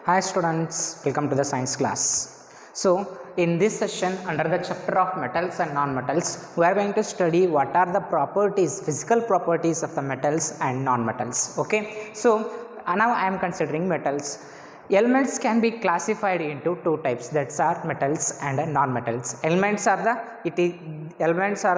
Hi students, welcome to the science class. So in this session under the chapter of metals and non-metals, we are going to study what are the properties, physical properties of the metals and non-metals. Okay, so now I am considering metals. Elements can be classified into two types, that's are metals and non-metals. Elements are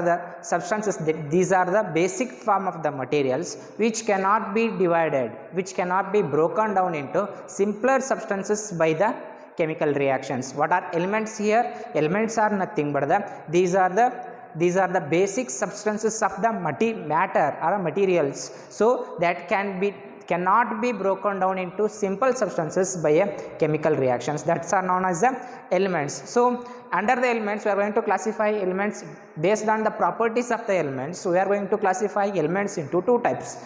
the substances these are the basic form of the materials which cannot be divided, which cannot be broken down into simpler substances by the chemical reactions. What are elements here? Elements are nothing but these are the basic substances of the matter or materials, so that cannot be broken down into simple substances by a chemical reactions, that's are known as the elements. So under the elements we are going to classify elements based on the properties of the elements. So we are going to classify elements into two types,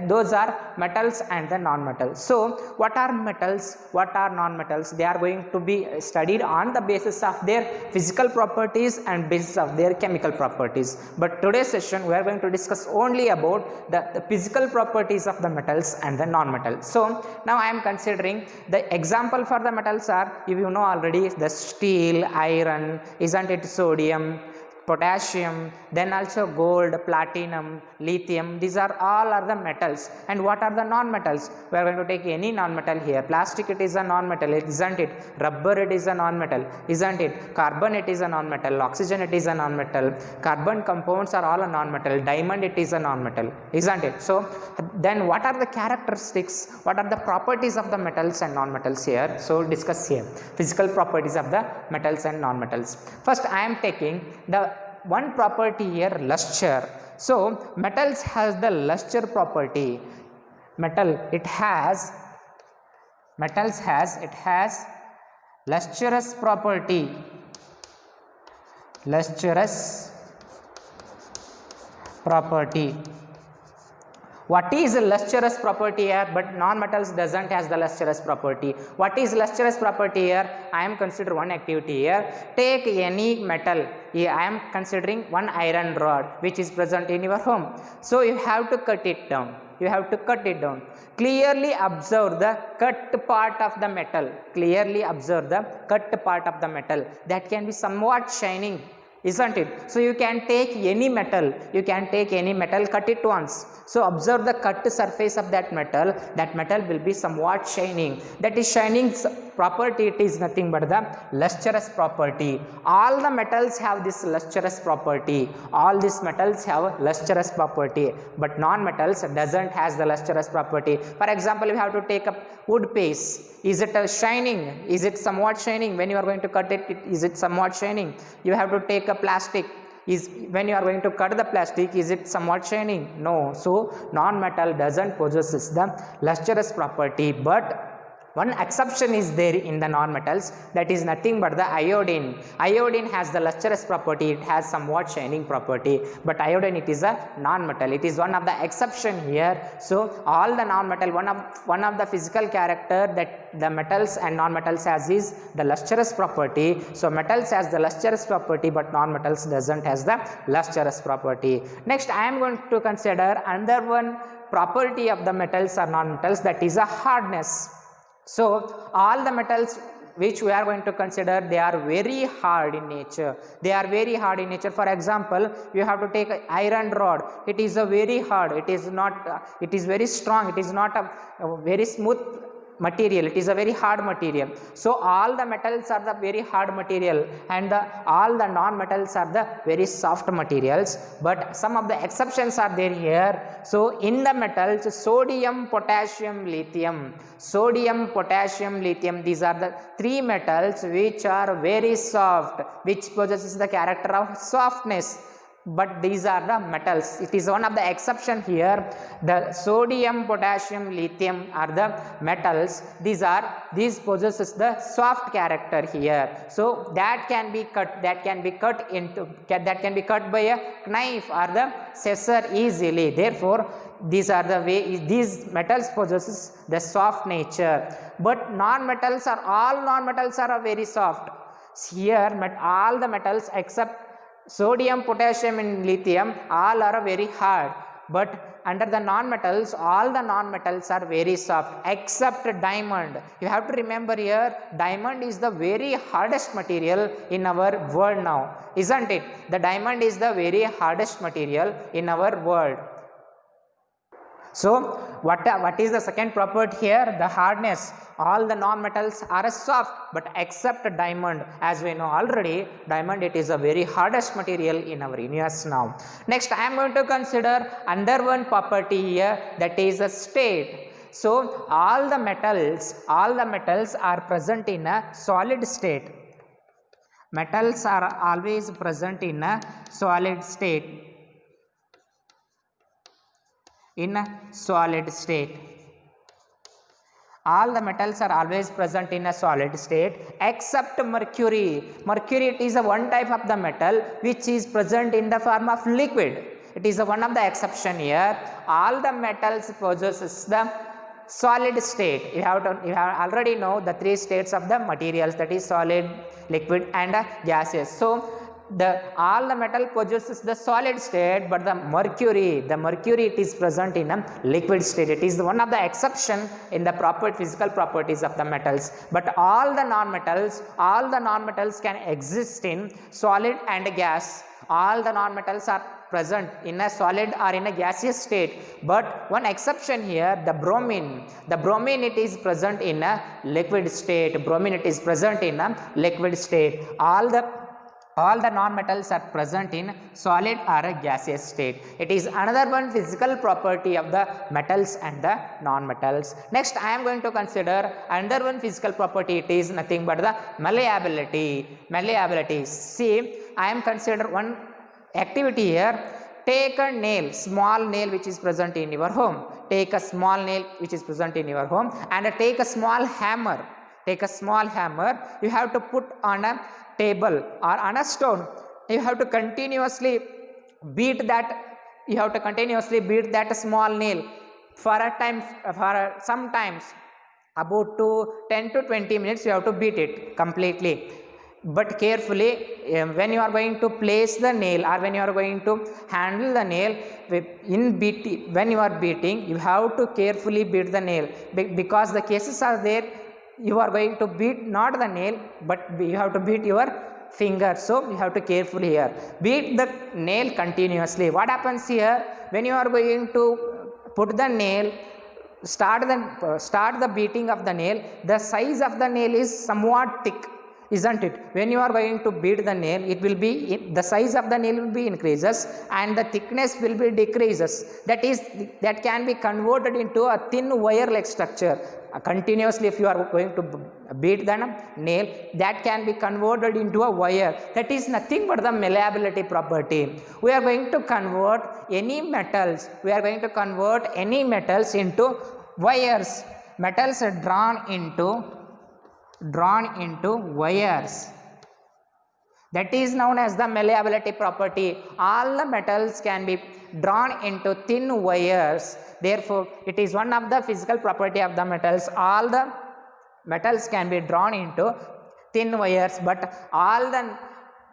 those are metals and the non-metals. So what are metals, what are non-metals? They are going to be studied on the basis of their physical properties and basis of their chemical properties, but today's session we are going to discuss only about the physical properties of the metals and the non-metals. So now I am considering the example for the metals are, if you know already, the steel, iron, isn't it, sodium, potassium, then also gold, platinum, lithium, these are all are the metals. And what are the non-metals? We are going to take any non-metal here. Plastic, it is a non-metal, isn't it? Rubber, it is a non-metal, isn't it? Carbon, it is a non-metal. Oxygen, it is a non-metal. Carbon compounds are all a non-metal. Diamond, it is a non-metal, isn't it? So then what are the characteristics, what are the properties of the metals and non-metals here? So discuss here physical properties of the metals and non-metals. First I am taking the one property here, luster. So metals has the luster property. It has lustrous property. What is lustrous property here? But non-metals doesn't has the lustrous property. What is lustrous property here? I am consider one activity here. Take any metal. Here I am considering one iron rod which is present in your home. So you have to cut it down. Clearly observe the cut part of the metal. That can be somewhat shining, isn't it? So you can take any metal, cut it once. So observe the cut surface of that metal will be somewhat shining. That is shining property, it is nothing but the lustrous property. All the metals have this lustrous property. But non-metals doesn't has the lustrous property. For example, you have to take a wood paste. Is it shining? Is it somewhat shining? When you are going to cut it, is it somewhat shining? You have to take a plastic. When you are going to cut the plastic, is it somewhat shining? No. So non-metal doesn't possess the lustrous property, but one exception is there in the non-metals, that is nothing but the iodine. Iodine has the lustrous property, it has somewhat shining property, but iodine, it is a non-metal. It is one of the exception here. So all the non-metal, one of the physical character that the metals and non-metals has is the lustrous property. So metals has the lustrous property, but non-metals doesn't has the lustrous property. Next I am going to consider another one property of the metals or non-metals, that is a hardness. So all the metals which we are going to consider, they are very hard in nature. For example, you have to take an iron rod. It is a very hard, it is very strong, it is not a very smooth material, it is a very hard material. So all the metals are the very hard material, and all the non-metals are the very soft materials, but some of the exceptions are there here. So in the metals, sodium, potassium, lithium, these are the three metals which are very soft, which possesses the character of softness. But these are the metals, it is one of the exception here. The sodium, potassium, lithium are the metals. These possesses the soft character here. So that can be cut by a knife or the scissor easily. Therefore these metals possesses the soft nature. But all non-metals are very soft. Here all the metals except sodium, potassium and lithium all are very hard, but under the non-metals, all the non-metals are very soft except diamond. You have to remember here, diamond is the very hardest material in our world now, isn't it? The diamond is the very hardest material in our world. So what is the second property here? The hardness. All the non-metals are soft, but except diamond. As we know already, diamond, it is a very hardest material in our universe now. Next, I am going to consider another one property here, that is a state. So all the metals are present in a solid state. Metals are always present in a solid state. In a solid state, all the metals are always present in a solid state except mercury. Mercury, it is a one type of the metal which is present in the form of liquid. It is a one of the exception here. All the metals possesses the solid state. You have already know the three states of the materials, that is solid, liquid and gaseous. So all the metal possesses the solid state, but the mercury it is present in a liquid state. It is one of the exception in the physical properties of the metals. But all the non-metals can exist in solid and gas. All the non-metals are present in a solid or in a gaseous state, but one exception here, the bromine it is present in a liquid state. All the non-metals are present in solid or a gaseous state. It is another one physical property of the metals and the non-metals. Next, I am going to consider another one physical property. It is nothing but the malleability. See, I am consider one activity here. Take a nail, small nail which is present in your home. Take a small nail which is present in your home and take a small hammer. You have to put on a table or on a stone. You have to continuously beat that small nail for sometimes about 10 to 20 minutes. You have to beat it completely, but carefully. When you are going to place the nail or when you are going to handle the nail when you are beating, you have to carefully beat the nail, because the cases are there. You are going to beat not the nail, but you have to beat your finger. So you have to carefully here beat the nail continuously. What happens here, when you are going to put the nail, start the beating of the nail, the size of the nail is somewhat thick, isn't it? When you are going to beat the nail, it will be the size of the nail will be increases and the thickness will be decreases. That can be converted into a thin wire like structure. Continuously, if you are going to beat the nail, that can be converted into a wire. That is nothing but the malleability property. We are going to convert any metals into wires. Metals are drawn into wires. That is known as the malleability property. All the metals can be drawn into thin wires. Therefore, it is one of the physical property of the metals. All the metals can be drawn into thin wires, but all the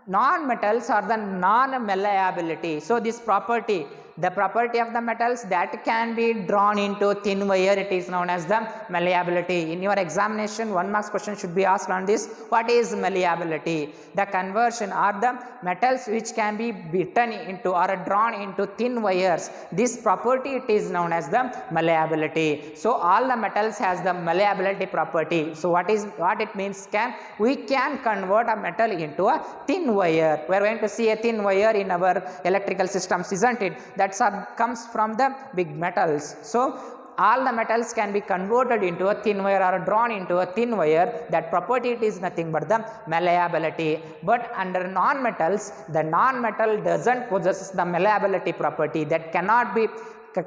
non-metals are the non-malleability. So this property, the property of the metals that can be drawn into thin wire, it is known as the malleability. In your examination, 1 marks question should be asked on this. What is malleability? The conversion or the metals which can be beaten into or drawn into thin wires. This property, it is known as the malleability. So all the metals has the malleability property. So what it means, we can convert a metal into a thin wire. We are going to see a thin wire in our electrical systems, isn't it? That comes from the big metals. So all the metals can be converted into a thin wire or drawn into a thin wire. That property, it is nothing but the malleability. But under non-metals, the non-metal doesn't possess the malleability property. That cannot be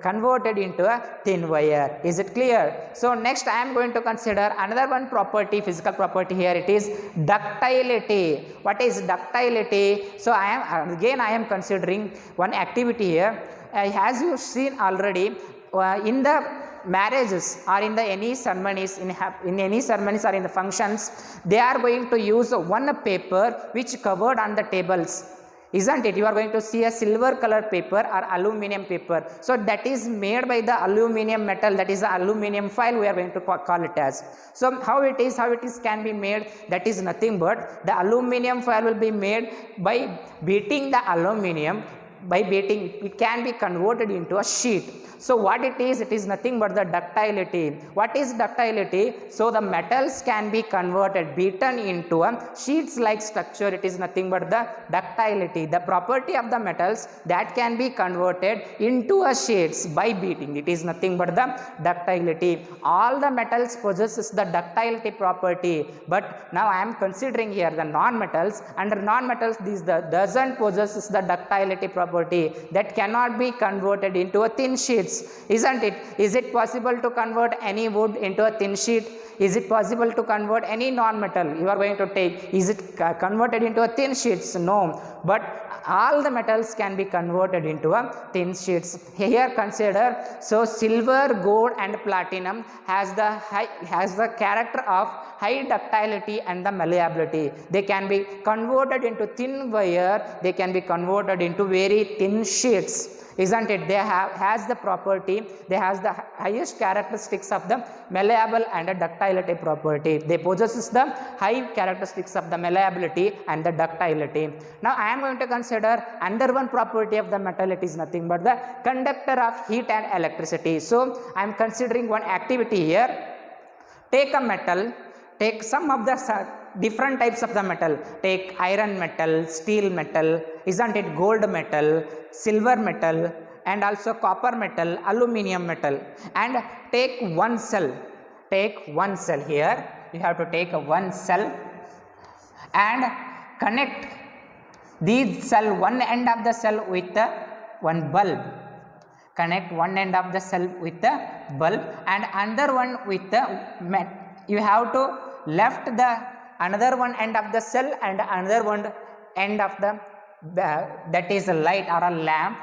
converted into a thin wire. Is it clear? So next I am going to consider another one property, physical property here. It is ductility. What is ductility? So I am considering one activity here. As you seen already, in the marriages or in any ceremonies, in any ceremonies or in the functions, they are going to use one paper which covered on the tables. isn't it? You are going to see a silver color paper or aluminum paper. So that is made by the aluminum metal, that is the aluminum foil we are going to call it as. So how it is can be made, that is nothing but the aluminum foil will be made by beating the aluminum. By beating, it can be converted into a sheet. So what it is nothing but the ductility. What is ductility? So the metals can be converted, beaten into a sheets like structure. It is nothing but the ductility, the property of the metals that can be converted into a sheets by beating. It is nothing but the ductility. All the metals possesses the ductility property, but now I am considering here the non-metals. Under non-metals, these doesn't possesses the ductility property, that cannot be converted into a thin sheets, isn't it? Is it possible to convert any wood into a thin sheet? Is it possible to convert any non-metal you are going to take? Is it converted into a thin sheets? No, but all the metals can be converted into a thin sheets. Here consider, so silver, gold and platinum has the character of high ductility and the malleability. They can be converted into thin wire, they can be converted into very thin sheets, isn't it? They has the property, they has the highest characteristics of the malleable and the ductility property. They possesses the high characteristics of the malleability and the ductility. Now I am going to consider another one property of the metal. It is nothing but the conductor of heat and electricity. So I am considering one activity here. Take a metal, take some of the different types of the metal. Take iron metal, steel metal, isn't it, gold metal, silver metal and also copper metal, aluminum metal, and take one cell. Take one cell here. You have to take one cell and connect these cell, one end of the cell with one bulb. Connect one end of the cell with the bulb and another one with the you have to left the another one end of the cell and another one end of the that is a light or a lamp.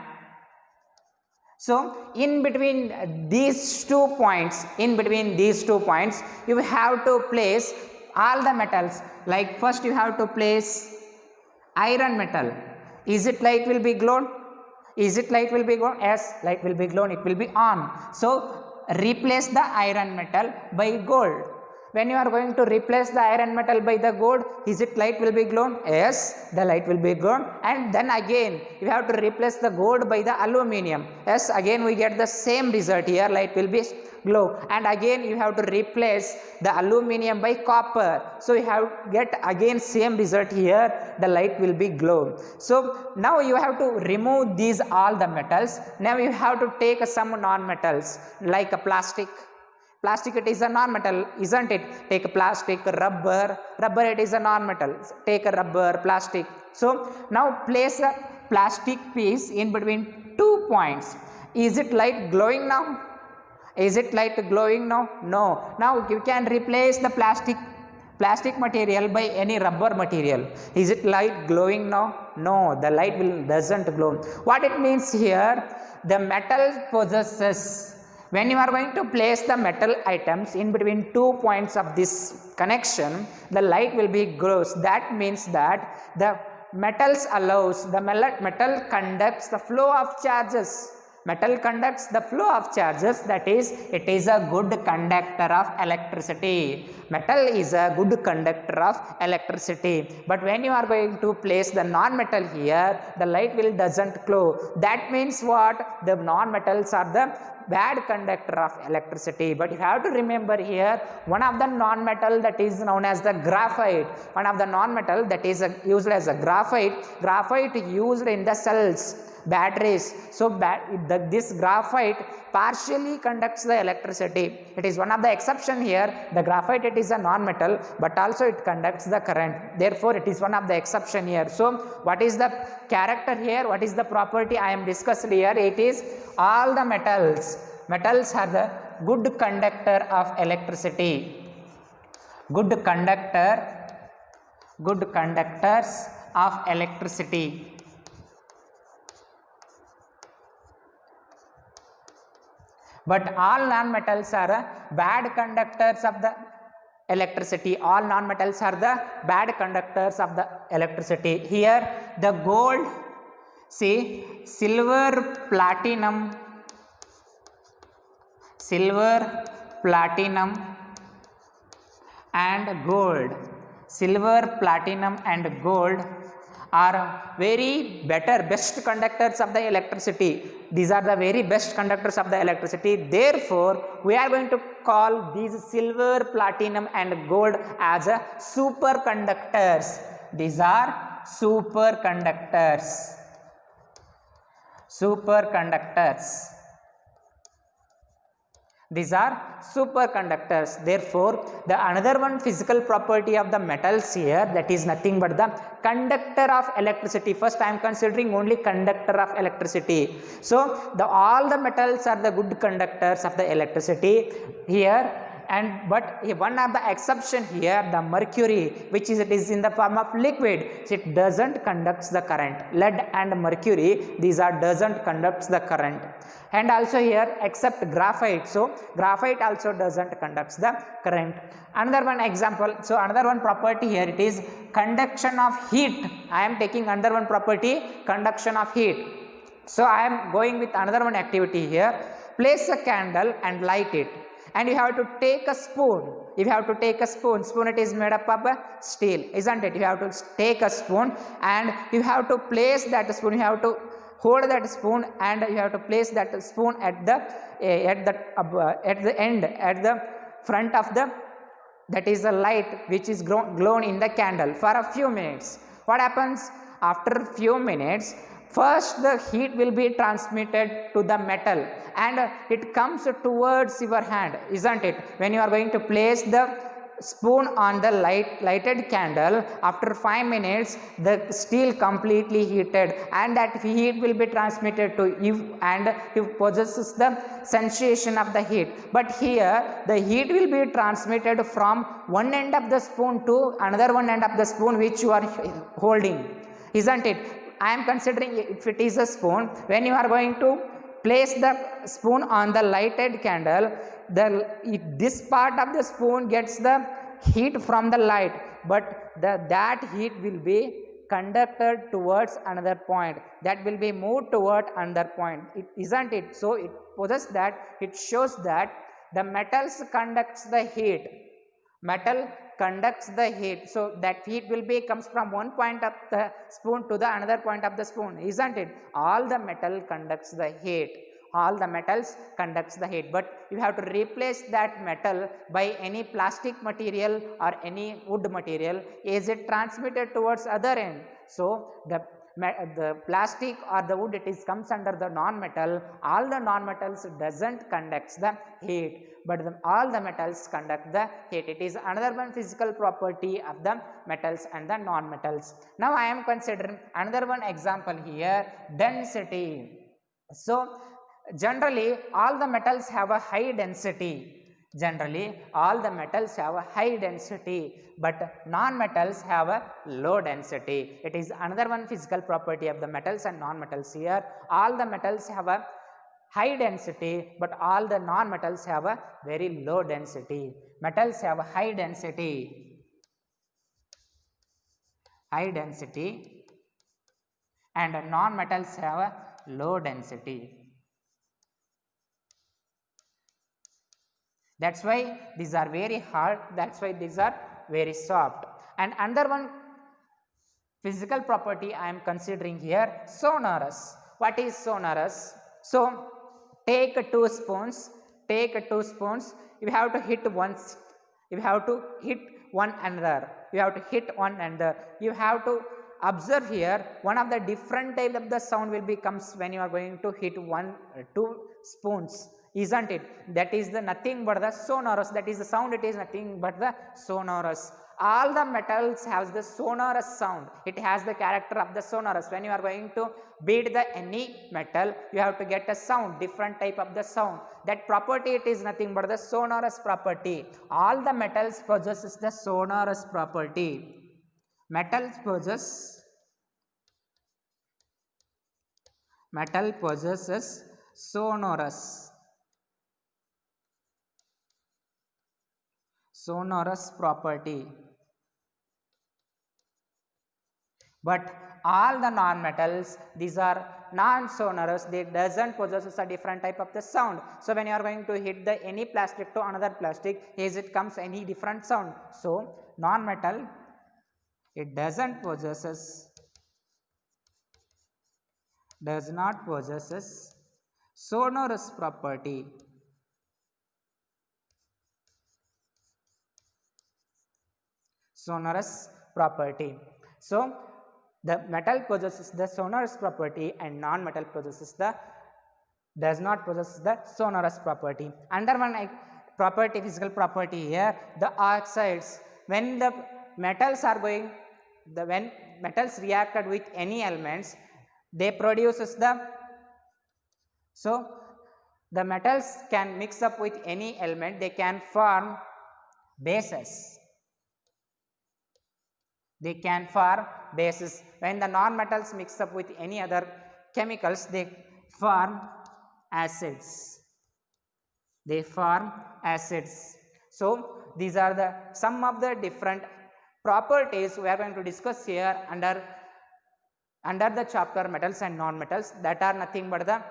So in between these 2 points, you have to place all the metals. Like first you have to place iron metal. Is it light will be glowed? Is it light will be glowed? Yes, light will be glowed, it will be on. So replace the iron metal by gold. When you are going to replace the iron metal by the gold, is it light will be glowed? Yes, the light will be glowed. And then again you have to replace the gold by the aluminum. Yes, again we get the same result here, light will be glow. And again you have to replace the aluminum by copper. So you have get again same result here, the light will be glow. So now you have to remove these all the metals. Now you have to take some non-metals like a plastic. Plastic, it is a non-metal, isn't it? Take a plastic, rubber, it is a non-metal. Take a rubber, plastic. So now place a plastic piece in between 2 points. Is it light glowing now? Is it light glowing now? No. Now you can replace the plastic material by any rubber material. Is it light glowing now? No, the light doesn't glow. What it means here, the metal possesses, when you are going to place the metal items in between 2 points of this connection, the light will be glows. That means that the metals allows, the metal conducts the flow of charges. Metal conducts the flow of charges, that is, it is a good conductor of electricity. Metal is a good conductor of electricity. But when you are going to place the non-metal here, the light doesn't glow. That means what? The non-metals are the bad conductor of electricity. But you have to remember here, one of the non-metal that is known as the graphite. One of the non-metal that is used as a graphite. Graphite used in the cells, batteries. So this graphite partially conducts the electricity. It is one of the exception here. The graphite, it is a non-metal, but also it conducts the current. Therefore, it is one of the exception here. So what is the character here? What is the property I am discussing here? It is all the metals. Metals are the good conductor of electricity. Good conductors of electricity. But all non-metals are bad conductors of the electricity. All non-metals are the bad conductors of the electricity. Here the gold, see, silver, platinum, and gold. Silver, platinum and gold are very best conductors of the electricity. These are the very best conductors of the electricity. Therefore, we are going to call these silver, platinum and gold as a superconductors. These are superconductors. These are superconductors. Therefore, the another one physical property of the metals here, that is nothing but the conductor of electricity. First I am considering only conductor of electricity. So all the metals are the good conductors of the electricity here. And but one of the exception here, the mercury, which is it is in the form of liquid, so it doesn't conduct the current. Lead and mercury, these are doesn't conduct the current. And also here except graphite, so graphite also doesn't conduct the current. Another one example, so another one property here, it is conduction of heat. I am taking another one property, conduction of heat. So I am going with another one activity here. Place a candle and light it, and you have to take a spoon. If you have to take a spoon, it is made up of steel, isn't it? You have to take a spoon and you have to place that spoon, you have to hold that spoon and you have to place that spoon at the end, at the front of the, that is a light which is glowing in the candle for a few minutes. What happens after a few minutes? First the heat will be transmitted to the metal and it comes towards your hand, isn't it? When you are going to place the spoon on the lighted candle, after 5 minutes the steel completely heated and that heat will be transmitted to you and you possesses the sensation of the heat. But here the heat will be transmitted from one end of the spoon to another one end of the spoon which you are holding, isn't it? I am considering if it is a spoon, when you are going to place the spoon on the lighted candle, this part of the spoon gets the heat from the light, but that heat will be conducted towards another point, that will be moved toward another point, isn't it? So it possesses that, it shows that the metals conducts the heat. Metal conducts the heat, so that heat will be comes from one point of the spoon to the another point of the spoon, isn't it? All the metal conducts the heat, all the metals conducts the heat, but you have to replace that metal by any plastic material or any wood material. Is it transmitted towards other end? So the plastic or the wood, it is comes under the non-metal. All the non-metals doesn't conduct the heat, but all the metals conduct the heat. It is another one physical property of the metals and the non-metals. Now I am considering another one example here, density. So generally all the metals have a high density. Generally all the metals have a high density, but non-metals have a low density. It is another one physical property of the metals and non-metals here. All the metals have a high density, but all the non-metals have a very low density. Metals have a high density, and non-metals have a low density. That's why these are very hard, that's why these are very soft. And another one physical property I am considering here, sonorous. What is sonorous? So take two spoons, you have to hit once, you have to hit one another, you have to hit one another. You have to observe here, one of the different type of the sound will be comes when you are going to hit two spoons, isn't it? That is the nothing but the sonorous, that is the sound, it is nothing but the sonorous. All the metals has the sonorous sound, it has the character of the sonorous. When you are going to beat the any metal, you have to get a sound, different type of the sound. That property, it is nothing but the sonorous property. All the metals possesses the sonorous property. Metal possesses sonorous property. But all the non-metals, these are non-sonorous, they doesn't possess a different type of the sound. So when you are going to hit the any plastic to another plastic, as it comes any different sound. So non-metal, it does not possesses sonorous property. Sonorous property. So the metal possesses the sonorous property and non-metal possesses the does not possess the sonorous property. Under one property, physical property here, the oxides, when the metals are going, when metals reacted with any elements, they produces the, so the metals can mix up with any element, they can form bases. They can form bases. When the non-metals mix up with any other chemicals, they form acids. They form acids. So these are the some of the different properties we are going to discuss here under the chapter metals and non-metals, that are nothing but the,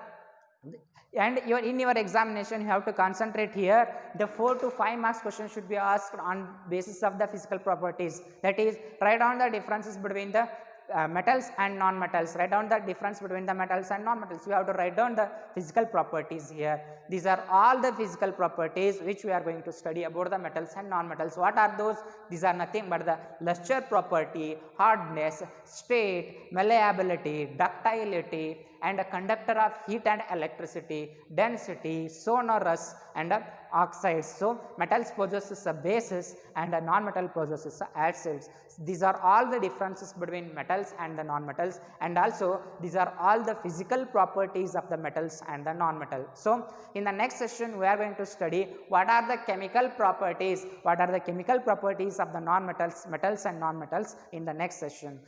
and in your examination you have to concentrate here, the 4 to 5 marks question should be asked on basis of the physical properties, that is write down the differences between the metals and non-metals, write down the difference between the metals and non-metals. You have to write down the physical properties here. These are all the physical properties which we are going to study about the metals and non-metals. What are those? These are nothing but the lustrous property, hardness, state, malleability, ductility, and a conductor of heat and electricity, density, sonorous, and oxides. So metals possesses a bases and a non-metal possesses acids. These are all the differences between metals and the non-metals, and also these are all the physical properties of the metals and the non-metal. So in the next session we are going to study what are the chemical properties, of the non-metals, metals and non-metals in the next session.